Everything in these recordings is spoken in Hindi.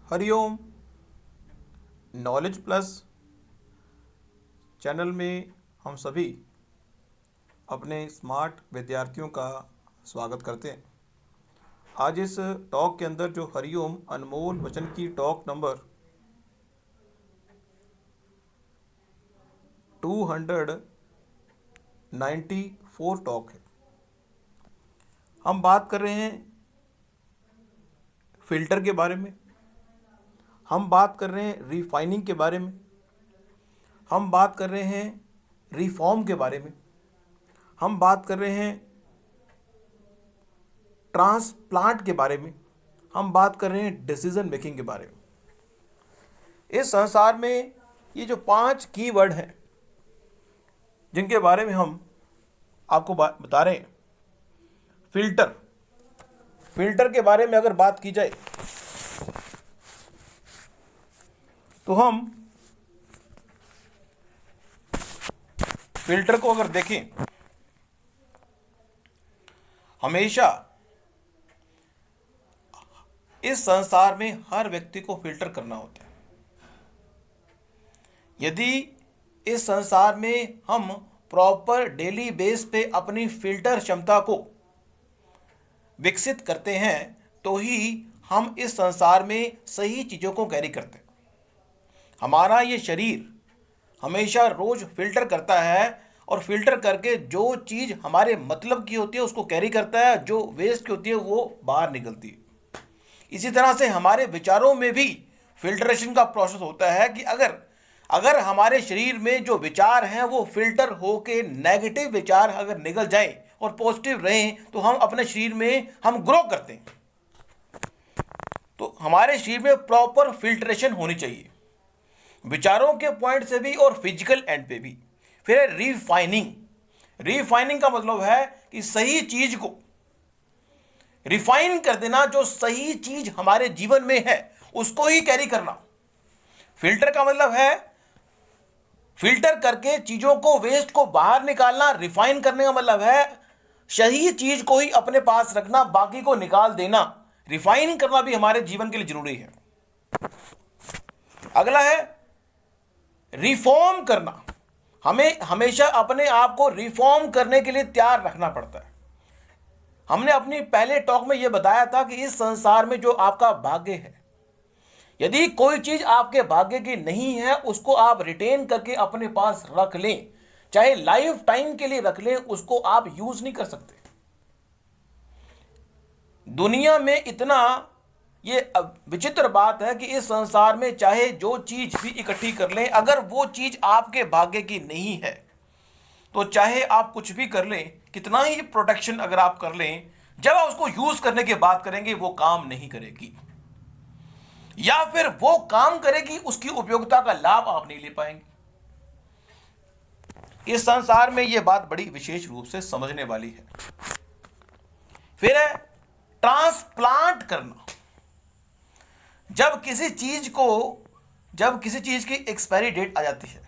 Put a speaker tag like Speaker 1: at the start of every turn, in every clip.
Speaker 1: हरिओम। नॉलेज प्लस चैनल में हम सभी अपने स्मार्ट विद्यार्थियों का स्वागत करते हैं। आज इस टॉक के अंदर जो हरिओम अनमोल वचन की टॉक नंबर 294 टॉक है। हम बात कर रहे हैं फिल्टर के बारे में, हम बात कर रहे हैं रिफाइनिंग के बारे में, हम बात कर रहे हैं रिफॉर्म के बारे में, हम बात कर रहे हैं ट्रांसप्लांट के बारे में, हम बात कर रहे हैं डिसीजन मेकिंग के बारे में। इस संसार में ये जो 5 कीवर्ड हैं जिनके बारे में हम आपको बता रहे हैं। फिल्टर के बारे में अगर बात की जाए तो हम फिल्टर को अगर देखें, हमेशा इस संसार में हर व्यक्ति को फिल्टर करना होता है। यदि इस संसार में हम प्रॉपर डेली बेस पे अपनी फिल्टर क्षमता को विकसित करते हैं तो ही हम इस संसार में सही चीज़ों को कैरी करते हैं। हमारा ये शरीर हमेशा रोज फिल्टर करता है और फिल्टर करके जो चीज़ हमारे मतलब की होती है उसको कैरी करता है, जो वेस्ट की होती है वो बाहर निकलती है। इसी तरह से हमारे विचारों में भी फिल्ट्रेशन का प्रोसेस होता है कि अगर हमारे शरीर में जो विचार हैं वो फिल्टर होके नेगेटिव विचार अगर निकल जाएं और पॉजिटिव रहें तो हम अपने शरीर में हम ग्रो करते हैं। तो हमारे शरीर में प्रॉपर फिल्ट्रेशन होनी चाहिए, विचारों के पॉइंट से भी और फिजिकल एंड पे भी। फिर है रिफाइनिंग का मतलब है कि सही चीज को रिफाइन कर देना, जो सही चीज हमारे जीवन में है उसको ही कैरी करना। फिल्टर का मतलब है फिल्टर करके चीजों को, वेस्ट को बाहर निकालना। रिफाइन करने का मतलब है सही चीज को ही अपने पास रखना, बाकी को निकाल देना। रिफाइन करना भी हमारे जीवन के लिए जरूरी है। अगला है रिफॉर्म करना। हमें हमेशा अपने आप को रिफॉर्म करने के लिए तैयार रखना पड़ता है। हमने अपनी पहले टॉक में यह बताया था कि इस संसार में जो आपका भाग्य है, यदि कोई चीज आपके भाग्य की नहीं है उसको आप रिटेन करके अपने पास रख लें, चाहे लाइफ टाइम के लिए रख लें, उसको आप यूज नहीं कर सकते। दुनिया में इतना ये विचित्र बात है कि इस संसार में चाहे जो चीज भी इकट्ठी कर लें, अगर वो चीज आपके भाग्य की नहीं है तो चाहे आप कुछ भी कर लें, कितना ही प्रोटेक्शन अगर आप कर लें, जब आप उसको यूज करने की बात करेंगे वो काम नहीं करेगी, या फिर वो काम करेगी उसकी उपयोगिता का लाभ आप नहीं ले पाएंगे। इस संसार में यह बात बड़ी विशेष रूप से समझने वाली है। फिर है ट्रांसप्लांट करना। जब किसी चीज की एक्सपायरी डेट आ जाती है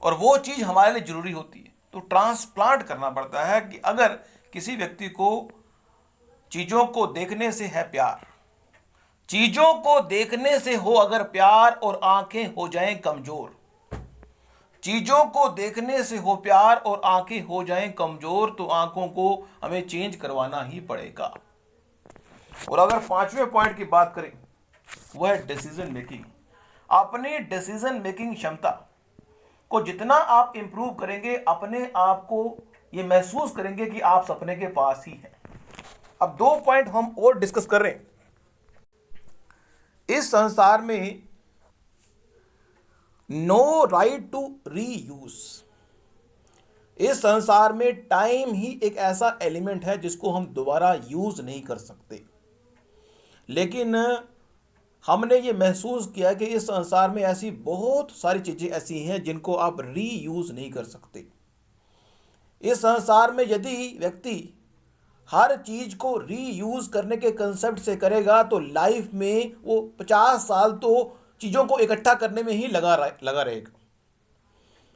Speaker 1: और वो चीज हमारे लिए जरूरी होती है तो ट्रांसप्लांट करना पड़ता है कि अगर किसी व्यक्ति को चीजों को देखने से है प्यार, चीजों को देखने से हो अगर प्यार और आंखें हो जाएं कमजोर, चीजों को देखने से हो प्यार और आंखें हो जाएं कमजोर, तो आंखों को हमें चेंज करवाना ही पड़ेगा। और अगर 5वें पॉइंट की बात करें वो है डिसीजन मेकिंग। अपनी डिसीजन मेकिंग क्षमता को जितना आप इंप्रूव करेंगे, अपने आप को ये महसूस करेंगे कि आप सपने के पास ही हैं। अब 2 पॉइंट हम और डिस्कस कर रहे हैं। इस संसार में नो राइट टू रीयूज। इस संसार में टाइम ही एक ऐसा एलिमेंट है जिसको हम दोबारा यूज नहीं कर सकते, लेकिन हमने ये महसूस किया कि इस संसार में ऐसी बहुत सारी चीज़ें ऐसी हैं जिनको आप रीयूज नहीं कर सकते। इस संसार में यदि व्यक्ति हर चीज़ को रीयूज करने के कंसेप्ट से करेगा तो लाइफ में वो 50 साल तो चीज़ों को इकट्ठा करने में ही लगा रहेगा।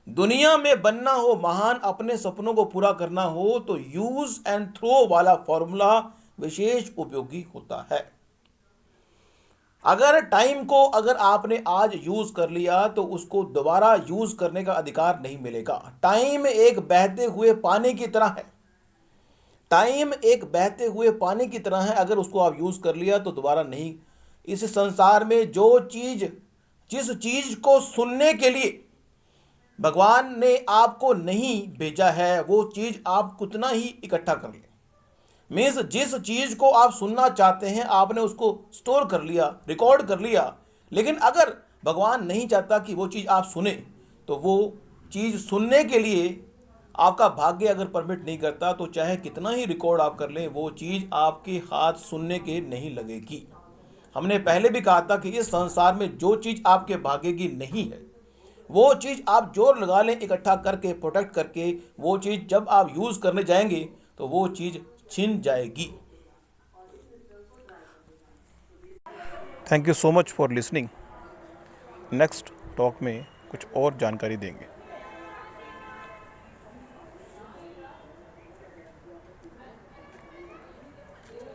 Speaker 1: दुनिया में बनना हो महान, अपने सपनों को पूरा करना हो तो यूज एंड थ्रो वाला फॉर्मूला विशेष उपयोगी होता है। अगर टाइम को अगर आपने आज यूज कर लिया तो उसको दोबारा यूज करने का अधिकार नहीं मिलेगा। टाइम एक बहते हुए पानी की तरह है। टाइम एक बहते हुए पानी की तरह है, अगर उसको आप यूज कर लिया तो दोबारा नहीं। इस संसार में जिस चीज को सुनने के लिए भगवान ने आपको नहीं भेजा है, वो चीज आप कितना ही इकट्ठा कर ले। मीन्स जिस चीज को आप सुनना चाहते हैं आपने उसको स्टोर कर लिया, रिकॉर्ड कर लिया, लेकिन अगर भगवान नहीं चाहता कि वो चीज आप सुने तो वो चीज सुनने के लिए आपका भाग्य अगर परमिट नहीं करता तो चाहे कितना ही रिकॉर्ड आप कर लें, वो चीज आपके हाथ सुनने के नहीं लगेगी। हमने पहले भी कहा था कि इस संसार में जो चीज आपके भाग्य की नहीं है, वो चीज आप जोर लगा लें इकट्ठा करके, प्रोटेक्ट करके, वो चीज जब आप यूज करने जाएंगे तो वो चीज छिन जाएगी। Thank you so much for listening. Next talk में कुछ और जानकारी देंगे।